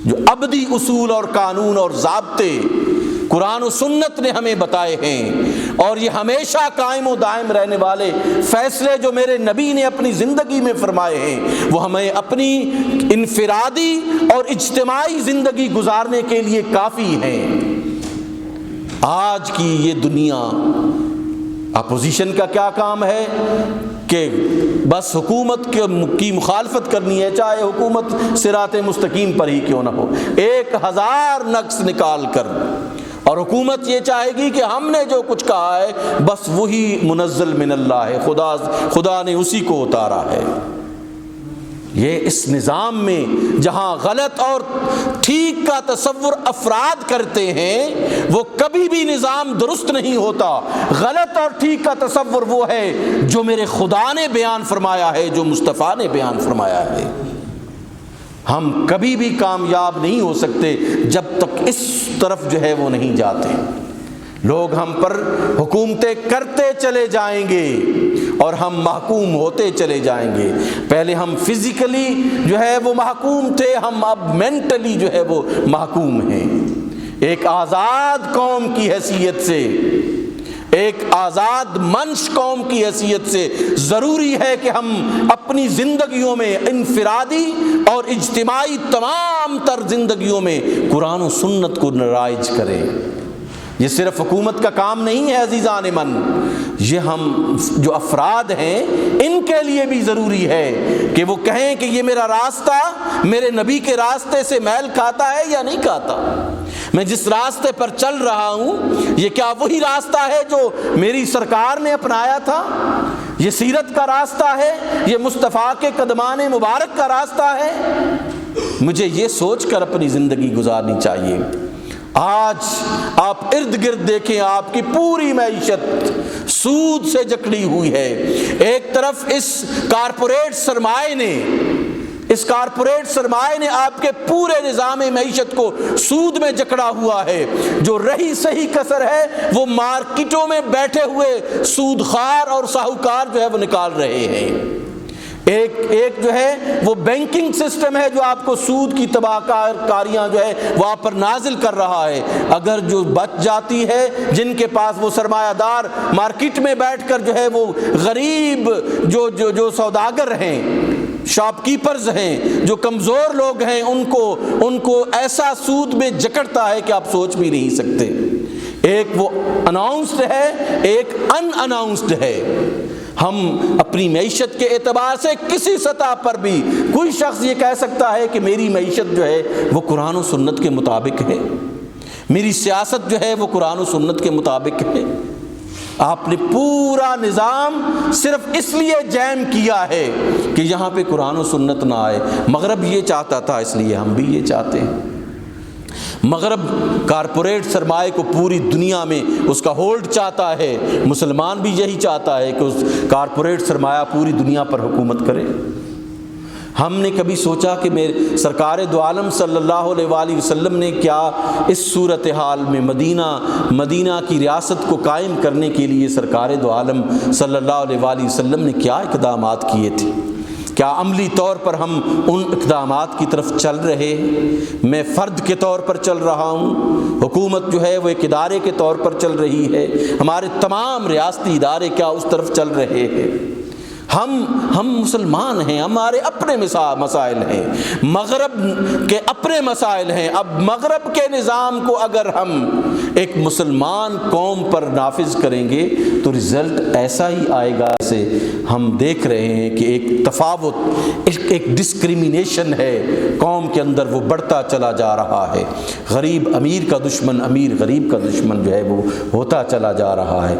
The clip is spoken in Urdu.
جو ابدی اصول اور قانون اور ضابطے قرآن و سنت نے ہمیں بتائے ہیں، اور یہ ہمیشہ قائم و دائم رہنے والے فیصلے جو میرے نبی نے اپنی زندگی میں فرمائے ہیں، وہ ہمیں اپنی انفرادی اور اجتماعی زندگی گزارنے کے لیے کافی ہیں۔ آج کی یہ دنیا، اپوزیشن کا کیا کام ہے کہ بس حکومت کی مخالفت کرنی ہے، چاہے حکومت صراط مستقیم پر ہی کیوں نہ ہو، 1000 نقص نکال کر، اور حکومت یہ چاہے گی کہ ہم نے جو کچھ کہا ہے بس وہی منزل من اللہ ہے، خدا نے اسی کو اتارا ہے۔ یہ اس نظام میں جہاں غلط اور ٹھیک کا تصور افراد کرتے ہیں، وہ کبھی بھی نظام درست نہیں ہوتا۔ غلط اور ٹھیک کا تصور وہ ہے جو میرے خدا نے بیان فرمایا ہے، جو مصطفیٰ نے بیان فرمایا ہے۔ ہم کبھی بھی کامیاب نہیں ہو سکتے جب تک اس طرف جو ہے وہ نہیں جاتے۔ لوگ ہم پر حکومتیں کرتے چلے جائیں گے اور ہم محکوم ہوتے چلے جائیں گے۔ پہلے ہم فزیکلی جو ہے وہ محکوم تھے، ہم اب مینٹلی جو ہے وہ محکوم ہیں۔ ایک آزاد قوم کی حیثیت سے، ایک آزاد منش قوم کی حیثیت سے ضروری ہے کہ ہم اپنی زندگیوں میں، انفرادی اور اجتماعی تمام تر زندگیوں میں قرآن و سنت کو رائج کریں۔ یہ صرف حکومت کا کام نہیں ہے عزیزان من، یہ ہم جو افراد ہیں ان کے لیے بھی ضروری ہے کہ وہ کہیں کہ یہ میرا راستہ میرے نبی کے راستے سے میل کھاتا ہے یا نہیں کھاتا۔ میں جس راستے پر چل رہا ہوں یہ کیا وہی راستہ ہے جو میری سرکار نے اپنایا تھا؟ یہ سیرت کا راستہ ہے؟ یہ مصطفیٰ کے قدمان مبارک کا راستہ ہے؟ مجھے یہ سوچ کر اپنی زندگی گزارنی چاہیے۔ آج آپ ارد گرد دیکھیں، آپ کی پوری معیشت سود سے جکڑی ہوئی ہے۔ ایک طرف اس کارپوریٹ سرمایہ نے آپ کے پورے نظام معیشت کو سود میں جکڑا ہوا ہے۔ جو رہی صحیح کسر ہے وہ مارکیٹوں میں بیٹھے ہوئے سود خار اور ساہوکار جو ہے وہ نکال رہے ہیں۔ ایک جو ہے وہ بینکنگ سسٹم ہے جو آپ کو سود کی تباہ کاریاں جو ہے وہ آپ پر نازل کر رہا ہے۔ اگر جو بچ جاتی ہے، جن کے پاس وہ سرمایہ دار مارکیٹ میں بیٹھ کر جو ہے وہ غریب جو سوداگر ہیں، شاپ کیپرز ہیں، جو کمزور لوگ ہیں، ان کو ایسا سود میں جکڑتا ہے کہ آپ سوچ بھی نہیں سکتے۔ ایک وہ اناؤنسڈ ہے، ایک ان اناؤنسڈ ہے۔ ہم اپنی معیشت کے اعتبار سے کسی سطح پر بھی کوئی شخص یہ کہہ سکتا ہے کہ میری معیشت جو ہے وہ قرآن و سنت کے مطابق ہے، میری سیاست جو ہے وہ قرآن و سنت کے مطابق ہے۔ آپ نے پورا نظام صرف اس لیے جیم کیا ہے کہ یہاں پہ قرآن و سنت نہ آئے۔ مغرب یہ چاہتا تھا، اس لیے ہم بھی یہ چاہتے ہیں۔ مغرب کارپوریٹ سرمایہ کو پوری دنیا میں اس کا ہولڈ چاہتا ہے، مسلمان بھی یہی چاہتا ہے کہ اس کارپوریٹ سرمایہ پوری دنیا پر حکومت کرے۔ ہم نے کبھی سوچا کہ میرے سرکار دو عالم صلی اللہ علیہ وآلہ وسلم نے کیا اس صورتحال میں مدینہ کی ریاست کو قائم کرنے کے لیے سرکار دو عالم صلی اللہ علیہ وآلہ وسلم نے کیا اقدامات کیے تھے؟ کیا عملی طور پر ہم ان اقدامات کی طرف چل رہے ہیں؟ میں فرد کے طور پر چل رہا ہوں، حکومت جو ہے وہ ایک ادارے کے طور پر چل رہی ہے، ہمارے تمام ریاستی ادارے کیا اس طرف چل رہے ہیں؟ ہم مسلمان ہیں، ہمارے اپنے مسائل ہیں، مغرب کے اپنے مسائل ہیں۔ اب مغرب کے نظام کو اگر ہم ایک مسلمان قوم پر نافذ کریں گے تو رزلٹ ایسا ہی آئے گا جیسے ہم دیکھ رہے ہیں کہ ایک تفاوت، ایک ڈسکریمنیشن ہے قوم کے اندر، وہ بڑھتا چلا جا رہا ہے۔ غریب امیر کا دشمن، امیر غریب کا دشمن جو ہے وہ ہوتا چلا جا رہا ہے۔